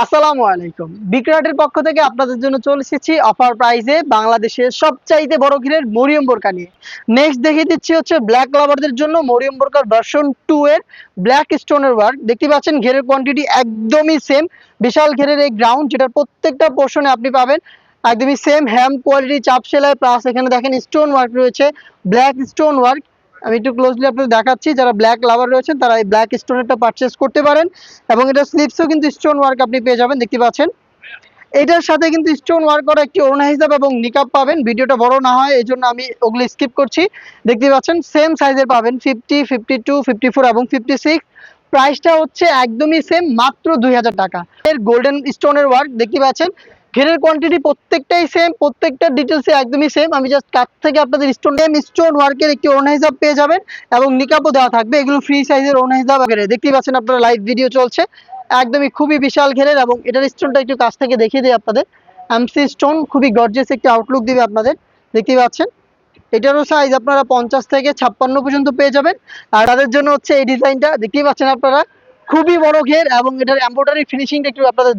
আসসালামু আলাইকুম। বিক্রয়াটের পক্ষ থেকে আপনাদের জন্য চলে এসেছি অফার প্রাইসে বাংলাদেশের সবচাইতে বড় ঘিরের মরিয়ম বোরকা নিয়ে। নেক্সট দেখিয়ে দিচ্ছি হচ্ছে ব্ল্যাক লাভারদের জন্য মরিয়ম বোরকার ভার্সন 2 এর ব্ল্যাক স্টোনের ওয়ার্ক। দেখতে পাচ্ছেন ঘেরের কোয়ান্টিটি একদমই সেম। বিশাল ঘেরের এই গ্রাউন্ড যেটার প্রত্যেকটা পোর্শনে আপনি পাবেন একদমই সেম হ্যাম কোয়ালিটি চাপ সেলাই প্লাস এখানে দেখেন স্টোন ওয়ার্ক রয়েছে, ব্ল্যাক স্টোন ওয়ার্ক। আমি একটু ক্লোজলি আপনাদের দেখাচ্ছি, যারা ব্ল্যাক লাভার রয়েছেন তারা এই ব্ল্যাক স্টোনেরটা পারচেস করতে পারেন এবং এটা স্লিপসও কিন্তু স্টোন ওয়ার্ক আপনি পেয়ে যাবেন। দেখতে পাচ্ছেন এটার সাথে কিন্তু স্টোন ওয়ার্ক করা একটি ওড়না হিসাব এবং নিকাব পাবেন। ভিডিওটা বড় না হয় এই জন্য আমি ওগুলো স্কিপ করছি। দেখতে পাচ্ছেন সেম সাইজের পাবেন 50, 52, 54 এবং 56। প্রাইসটা হচ্ছে একদমই সেম, মাত্র 2000 টাকা। এর গোল্ডেন স্টোনের ওয়ার্ক দেখতে পাচ্ছেন, ঘেরের কোয়ান্টিটি প্রত্যেকটাই সেম, প্রত্যেকটা ডিটেলসে একদমই সেম। আমি জাস্ট কাছ থেকে আপনাদের স্টোন ওয়ার্কের একটি ওড়না হিসাব পেয়ে যাবেন এবং নিকাবও দেওয়া থাকবে। এগুলো ফ্রি সাইজের ওড়না হিসাব। দেখতেই পাচ্ছেন আপনারা লাইভ ভিডিও চলছে, একদমই খুবই বিশাল ঘেরের। এবং এটার স্টোনটা একটু কাছ থেকে দেখিয়ে দিই আপনাদের। এমসি স্টোন, খুবই গর্জিয়াস একটি আউটলুক দিবে আপনাদের। দেখতেই পাচ্ছেন এটারও সাইজ আপনারা 50 থেকে 56 পর্যন্ত পেয়ে যাবেন। আর তাদের জন্য হচ্ছে এই ডিজাইনটা দেখতেই পাচ্ছেন আপনারা, খুবই বড় ঘের এবং এটার এমব্রয়ডারি ফিনিশিংটা একটু আপনাদের